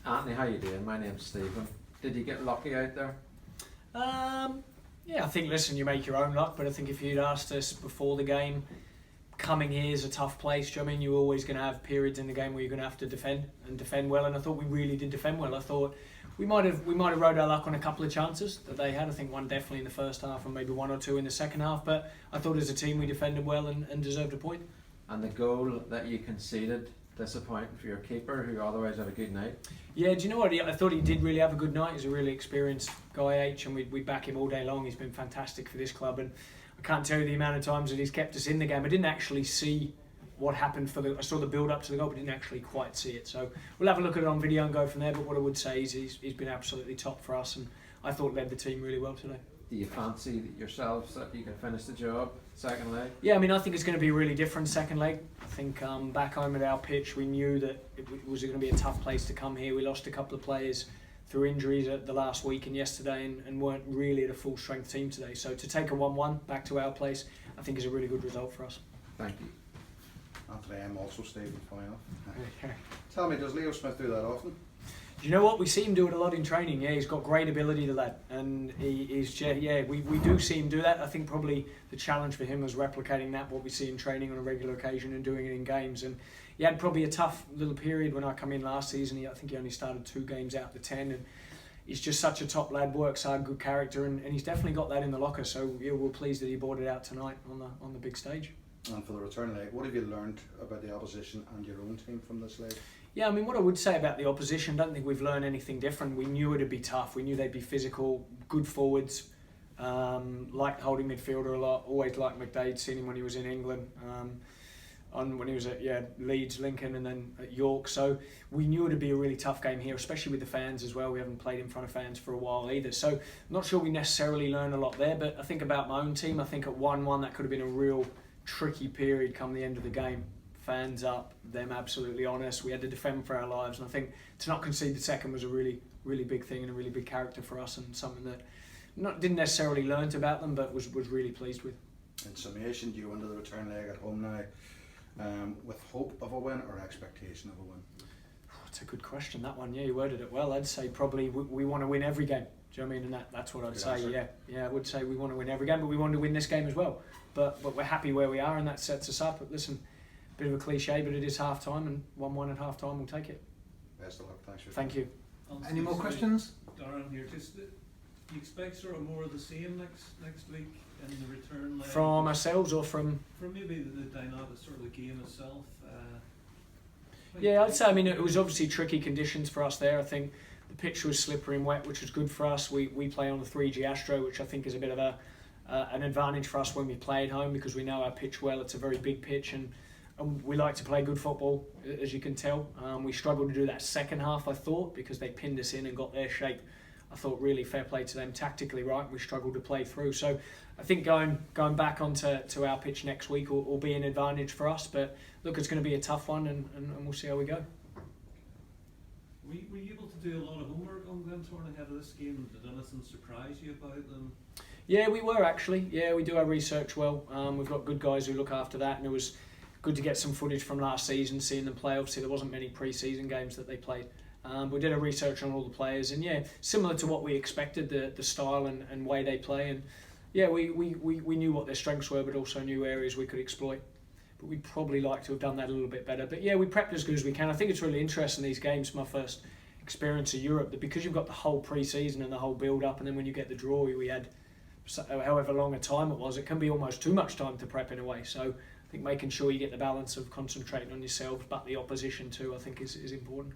Anthony, how you doing? My name's Stephen. Did you get lucky out there? Yeah, I think, listen, you make your own luck, but I think if you'd asked us before the game, coming here is a tough place. Do you know what I mean? You're always going to have periods in the game where you're going to have to defend and defend well, and I thought we really did defend well. I thought we might have rode our luck on a couple of chances that they had. I think one definitely in the first half and maybe one or two in the second half, but I thought as a team we defended well and deserved a point. And the goal that you conceded, disappointing for your keeper, who otherwise had a good night. Yeah, do you know what? I thought he did really have a good night. He's a really experienced guy, H, and we back him all day long. He's been fantastic for this club, and I can't tell you the amount of times that he's kept us in the game. I didn't actually see what happened I saw the build up to the goal, but didn't actually quite see it. So we'll have a look at it on video and go from there. But what I would say is he's been absolutely top for us, and I thought led the team really well today. Do you fancy yourselves that you can finish the job second leg? Yeah, I mean, I think it's going to be a really different second leg. I think back home at our pitch, we knew that it was going to be a tough place to come here. We lost a couple of players through injuries at the last week and yesterday, and weren't really at a full strength team today. So to take a 1-1 back to our place, I think is a really good result for us. Thank you. Anthony, I'm also Stephen, funny enough. Tell me, does Leo Smith do that often? Do you know what? We see him do it a lot in training. Yeah, he's got great ability, the lad, and we do see him do that. I think probably the challenge for him was replicating what we see in training on a regular occasion and doing it in games. And he had probably a tough little period when I come in last season. I think he only started 2 games out of the 10, and he's just such a top lad, works hard, good character, and he's definitely got that in the locker. So yeah, we're pleased that he brought it out tonight on the big stage. And for the return leg, what have you learned about the opposition and your own team from this leg? Yeah, I mean, what I would say about the opposition, I don't think we've learned anything different. We knew it'd be tough. We knew they'd be physical, good forwards, liked holding midfielder a lot, always liked McDade, seen him when he was in England, when he was at Leeds, Lincoln, and then at York. So we knew it'd be a really tough game here, especially with the fans as well. We haven't played in front of fans for a while either. So I'm not sure we necessarily learned a lot there, but I think about my own team, I think at 1-1 that could have been a real tricky period come the end of the game. Fans up, them absolutely honest. We had to defend for our lives, and I think to not concede the second was a really, really big thing and a really big character for us, and something that didn't necessarily learnt about them, but was really pleased with. In summation, do you go into the return leg at home now with hope of a win or expectation of a win? It's a good question, that one. Yeah, you worded it well. I'd say probably we want to win every game. Do you know what I mean? And that's what I'd say. Answer. Yeah, I would say we want to win every game, but we want to win this game as well. But we're happy where we are, and that sets us up. But listen, bit of a cliche, but it is half time, and 1-1 at half time, we'll take it. Best of luck, thanks for Thank you. Any more questions? Darren here, just do you expect sort of more of the same next week in the return leg? From ourselves or from maybe the dynamic sort of the game itself? Yeah, I'd say, I mean, it was obviously tricky conditions for us there. I think the pitch was slippery and wet, which was good for us. We play on the 3G Astro, which I think is a bit of an advantage for us when we play at home, because we know our pitch well. It's a very big pitch, and we like to play good football, as you can tell. We struggled to do that second half, I thought, because they pinned us in and got their shape. I thought really fair play to them tactically, right? We struggled to play through. So I think going back onto our pitch next week will be an advantage for us. But look, it's going to be a tough one, and we'll see how we go. Were you able to do a lot of homework on Glentoran ahead of this game? Did anything surprise you about them? Yeah, we were actually. Yeah, we do our research well. We've got good guys who look after that, and it was good to get some footage from last season, seeing them play. Obviously, there wasn't many pre-season games that they played. We did a research on all the players, and yeah, similar to what we expected, the style and way they play. And yeah, we knew what their strengths were, but also knew areas we could exploit. But we'd probably like to have done that a little bit better. But yeah, we prepped as good as we can. I think it's really interesting, these games, my first experience of Europe, that because you've got the whole pre-season and the whole build-up, and then when you get the draw, we had however long a time it was, it can be almost too much time to prep in a way. So I think making sure you get the balance of concentrating on yourself, but the opposition too, I think is important.